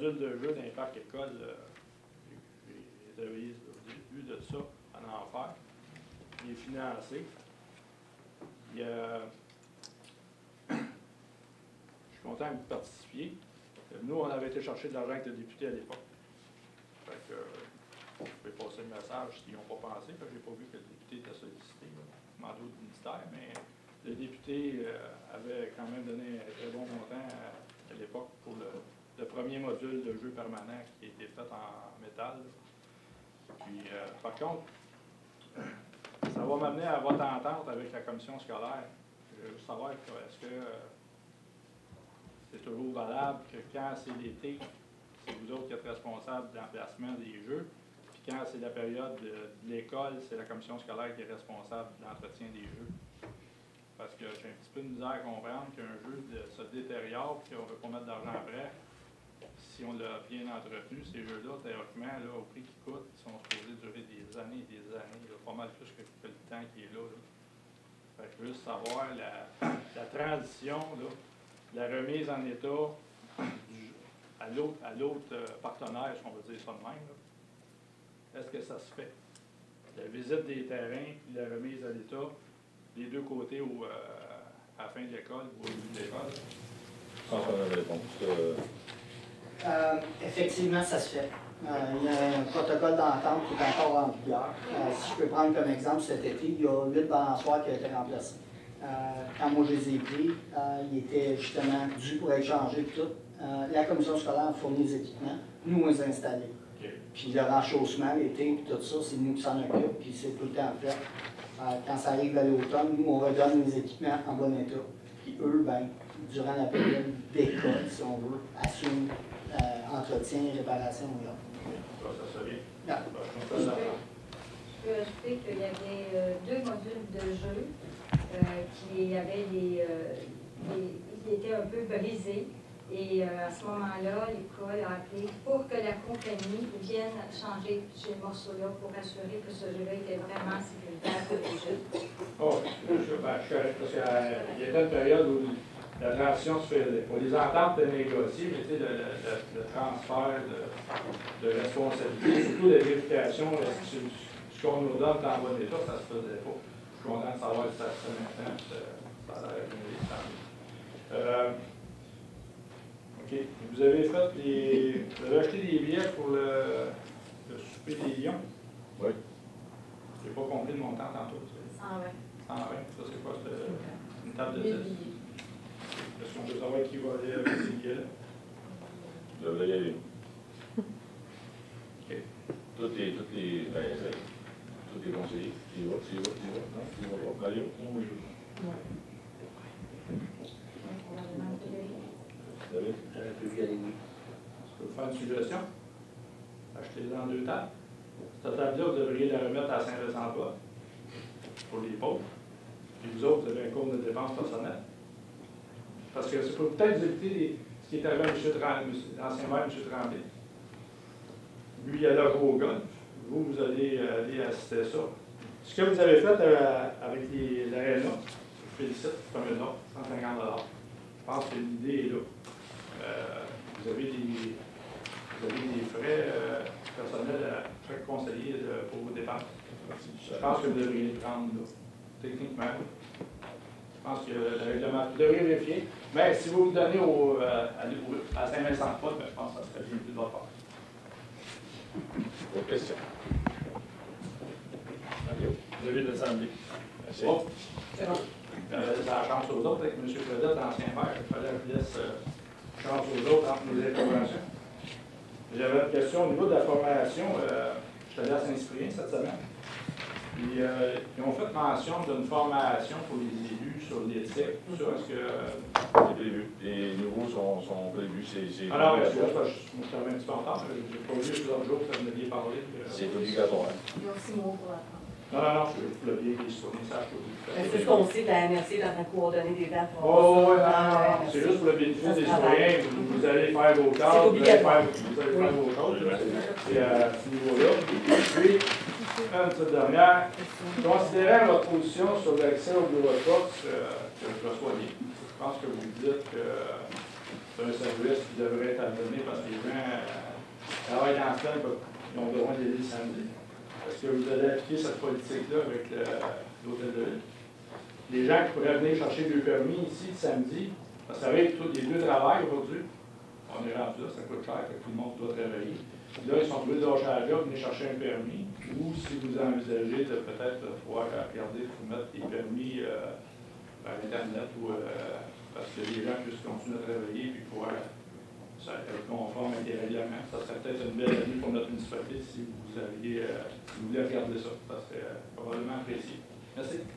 modules de jeu dans les parcs écoles, j'ai travaillé au début de ça en enfer. Il est financé. Je suis content que vous participiez. Nous, on avait été chercher de l'argent avec le député à l'époque. Fait que, je vais passer le message s'ils n'ont pas pensé, parce que je n'ai pas vu que le député était sollicité, mandat du ministère, mais le député avait quand même donné un très bon montant à l'époque pour le premier module de jeu permanent qui a été fait en métal. Puis, par contre, ça va m'amener à votre entente avec la commission scolaire. Je veux savoir, est-ce que c'est toujours valable que quand c'est l'été, c'est vous autres qui êtes responsables de l'emplacement des jeux, puis quand c'est la période de l'école, c'est la commission scolaire qui est responsable de l'entretien des jeux. Parce que j'ai un petit peu de misère à comprendre qu'un jeu se détériore et qu'on ne veut pas mettre d'argent après. Si on l'a bien entretenu, ces jeux-là, théoriquement, là, au prix qu'ils coûtent, ils sont supposés durer des années et des années, là, pas mal plus que le temps qui est là. Fait que juste savoir la transition, là, la remise en état à l'autre partenaire, si on veut dire ça de même, est-ce que ça se fait? La visite des terrains puis la remise à l'état, les deux côtés à la fin de l'école ou au début de l'école? Sans faire une réponse. Effectivement, ça se fait. Il y a un protocole d'entente qui est encore en vigueur. Si je peux prendre comme exemple, cet été, il y a 8 balançoires qui ont été remplacés. Quand moi je les ai pris, ils étaient justement dus pour être changés et tout. La commission scolaire a fourni les équipements, nous on les a installés. Okay. Puis le renchaussement, l'été, et tout ça, c'est nous qui s'en occupent, puis c'est tout le temps fait. Quand ça arrive à l'automne, nous on redonne les équipements en bon état. Puis eux, ben, durant la période d'école, si on veut, assument entretien, réparation et autres. Ça se vient. Yeah. Je peux ajouter qu'il y avait 2 modules de jeu qui avaient qui étaient un peu brisés. Et à ce moment-là, l'école a appelé pour que la compagnie vienne changer ces morceaux-là pour assurer que ce jeu-là était vraiment sécuritaire pour les jeux. Oh, je suis correct, parce qu'il y a une période où la transition se faisait. Pour les ententes de négocier, mais tu sais, le transfert de responsabilité, surtout la vérification, ce qu'on nous donne dans bon état, ça se faisait pas. Je suis content de savoir que ça se fait maintenant, ça a l'air bien. OK. Vous avez acheté des billets pour le souper des Lions? Oui. Je n'ai pas compris le montant tantôt. 120. 120, ça c'est quoi? C'est une table de 10? Est-ce qu'on peut savoir qui va aller avec ces billets-là? Je devrais y aller. OK. Tous les conseillers. Tu y vas? Non? Tu y vas pas? Allez, on va jouer. David? J'aurais pu y aller. Je peux vous faire une suggestion? Achetez-les en 2 tables. Cette table-là, vous devriez la remettre à Saint-Vincent-Paul pour les pauvres. Puis vous autres, vous avez un compte de dépenses personnelles. Parce que c'est pour peut-être vous éviter ce qui est arrivé à l'ancien maire, M. Tremblay. Lui, il allait jouer au golf. Vous allez aller assister à ça. Ce que vous avez fait avec l'ARENA, je félicite, comme une autre, 150 $. Je pense que l'idée est là. Vous avez des frais personnels à chaque conseiller pour vos dépenses. Je pense que vous devriez les prendre là. Techniquement. Je pense que le règlement, vous devriez vérifier. Mais si vous le donnez à Saint-Vincent-de-Paul, je pense que ça serait bien plus de votre part. Autre question. Levé de l'Assemblée. Merci. Oh, c'est bon. Je laisse la chance aux autres avec M. Claudette, ancien maire. Il fallait que je laisse chance aux autres entre nos interventions. J'avais une question au niveau de la formation. Je suis allé à Saint-Cyprien cette semaine. Puis, ils ont fait mention d'une formation pour les élus sur l'éthique. Tout ça, est-ce que... C'est prévu. Les nouveaux sont prévus. Alors, je me suis un petit peu en retard. Je n'ai pas vu plusieurs jours que vous m'aviez parlé. C'est obligatoire. Ils ont 6 mois pour apprendre. Non, je voulais bien qu'ils soient messages que vous faites. C'est ce qu'on sait que la MRC est en train de coordonner des dates. Oh, oui, non. C'est juste pour le bénéfice des citoyens. Vous allez faire vos tâches, vous allez faire vos choses. C'est à ce niveau-là. Puis, une petite dernière. Considérant votre position sur l'accès au bureau de poste, que je reçois bien. Je pense que vous dites que c'est un service qui devrait être donné parce que les gens travaillent dans la semaine, ils ont besoin d'aider le samedi. Est-ce que vous allez appliquer cette politique-là avec l'hôtel de ville? Les gens qui pourraient venir chercher le permis ici le samedi, parce que ça va être tous les deux travails aujourd'hui. On est rendu là, ça coûte cher, fait que tout le monde doit travailler. Là, ils sont tous lâchés à la job, venir chercher un permis, ou si vous envisagez de peut-être pouvoir regarder pour mettre des permis par Internet, ou parce que les gens puissent continuer à travailler et pouvoir être conforme avec les règlements. Ça serait peut-être une belle année pour notre municipalité si vous voulez regarder ça. Ça serait probablement apprécié. Merci.